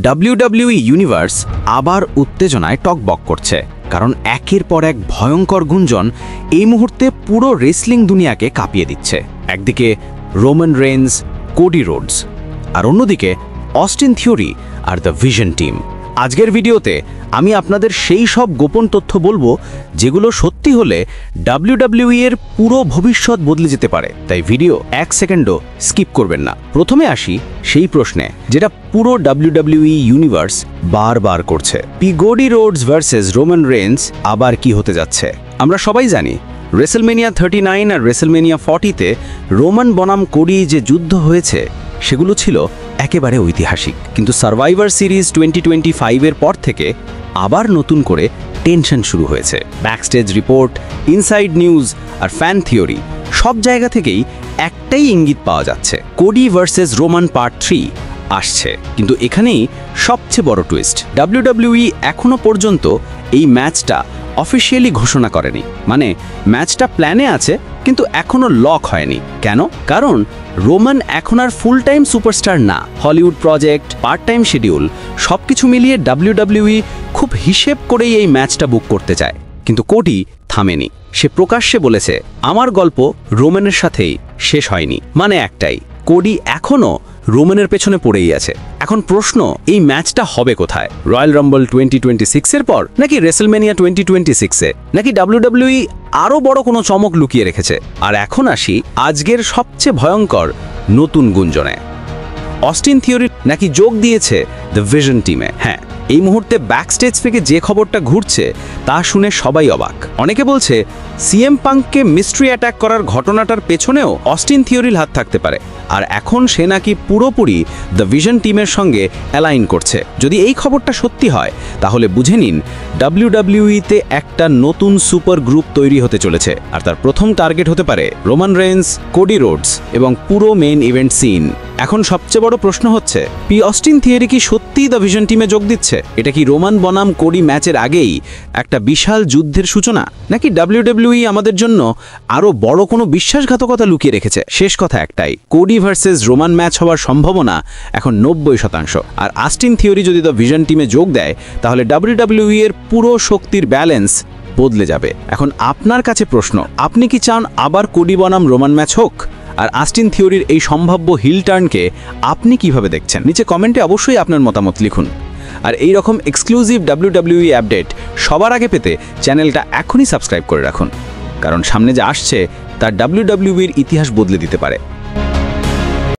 WWE universe আবার উত্তেজনায় টকবক করছে, কারণ একের পর এক ভয়ঙ্কর গুঞ্জন এই মুহূর্তে পুরো রেসলিং দুনিয়াকে কাঁপিয়ে দিচ্ছে। একদিকে রোমান রেইনস, কোডি রোডস, আর অন্যদিকে অস্টিন থিওরি আর দ্য ভিশন টিম। আজকের ভিডিওতে আমি আপনাদের সেই সব গোপন তথ্য বলবো যেগুলো সত্যি হলে WWE এর পুরো ভবিষ্যৎ বদলে যেতে পারে। তাই ভিডিও এক সেকেন্ডও স্কিপ করবেন না। প্রথমে আসি সেই প্রশ্নে যেটা পুরো WWE ইউনিভার্স বারবার করছে, Cody Rhodes versus Roman Reigns আবার কি হতে যাচ্ছে? আমরা সবাই জানি রেসলমেনিয়া 39 আর রেসলমেনিয়া 40-তে রোমান বনাম কোডি যে যুদ্ধ হয়েছে সেগুলো ছিল একেবারে ঐতিহাসিক। কিন্তু সার্ভাইভার সিরিজ 2025-এর পর থেকে আবার নতুন করে টেনশন শুরু হয়েছে। ব্যাকস্টেজ রিপোর্ট, ইনসাইড নিউজ আর ফ্যান থিওরি সব জায়গা থেকেই একটাই ইঙ্গিত পাওয়া যাচ্ছে, কোডি ভার্সেস রোমান পার্ট 3 আসছে। কিন্তু এখানেই সবচেয়ে বড় টুইস্ট, WWE এখনো পর্যন্ত এই ম্যাচটা অফিসিয়ালি ঘোষণা করেনি। মানে ম্যাচটা প্ল্যানে আছে কিন্তু এখনো লক হয়নি। কেন? কারণ রোমান এখন আর ফুল টাইম সুপারস্টার না। Hollywood project, part time schedule সবকিছু মিলিয়ে WWE খুব হিসেব করেই এই ম্যাচটা বুক করতে চায়। কিন্তু কোডি থামেনি। সে প্রকাশ্যে বলেছে, আমার গল্প রোমানের সাথেই শেষ হয়নি। মানে একটাই, কোডি এখনো রোমানের পেছনে পড়েই আছে। এখন প্রশ্ন, এই ম্যাচটা হবে কোথায়? রয়্যাল রাম্বল 2026-এর পর, নাকি রেসলমেনিয়া 2026-এ, নাকি WWE আরও বড় কোনো চমক লুকিয়ে রেখেছে? আর এখন আসি আজকের সবচেয়ে ভয়ঙ্কর নতুন গুঞ্জনে। অস্টিন থিওরি নাকি যোগ দিয়েছে দ্য ভিশন টিমে। হ্যাঁ, এই মুহূর্তে ব্যাকস্টেজ থেকে যে খবরটা ঘুরছে তা শুনে সবাই অবাক। অনেকে বলছে সিএম পাঙ্ককে মিস্ট্রি অ্যাটাক করার ঘটনাটার পেছনেও অস্টিন থিওরির হাত থাকতে পারে। আর এখন সে নাকি পুরোপুরি দ্য ভিশন টিমের সঙ্গে অ্যালাইন করছে। যদি এই খবরটা সত্যি হয় তাহলে বুঝে নিন WWE-তে একটা নতুন সুপার গ্রুপ তৈরি হতে চলেছে। আর তার প্রথম টার্গেট হতে পারে রোমান রেইনস, কোডি রোডস এবং পুরো মেইন ইভেন্ট সিন। এখন সবচেয়ে বড় প্রশ্ন হচ্ছে, অস্টিন থিওরি কি সত্যিই দ্য ভিশন টিমে যোগ দিচ্ছে? এটা কি রোমান বনাম কোডি ম্যাচের আগেই একটা বিশাল যুদ্ধের সূচনা, নাকি WWE আমাদের জন্য আরো বড় কোনো বিশ্বাসঘাতকতা লুকিয়ে রেখেছে? শেষ কথা একটাই, কোডি ভার্সেস রোমান ম্যাচ হওয়ার সম্ভাবনা এখন 90%। আর অস্টিন থিওরি যদি দ্য ভিশন টিমে যোগ দেয় তাহলে WWE এর পুরো শক্তির ব্যালেন্স বদলে যাবে। এখন আপনার কাছে প্রশ্ন, আপনি কি চান আবার কোডি বনাম রোমান ম্যাচ হোক? আর অস্টিন থিওরির এই সম্ভাব্য হিল টার্নকে আপনি কিভাবে দেখছেন? নিচে কমেন্টে অবশ্যই আপনার মতামত লিখুন। আর এই রকম এক্সক্লুসিভ WWE আপডেট সবার আগে পেতে চ্যানেলটা এখনই সাবস্ক্রাইব করে রাখুন, কারণ সামনে যা আসছে তা WWE-র ইতিহাস বদলে দিতে পারে।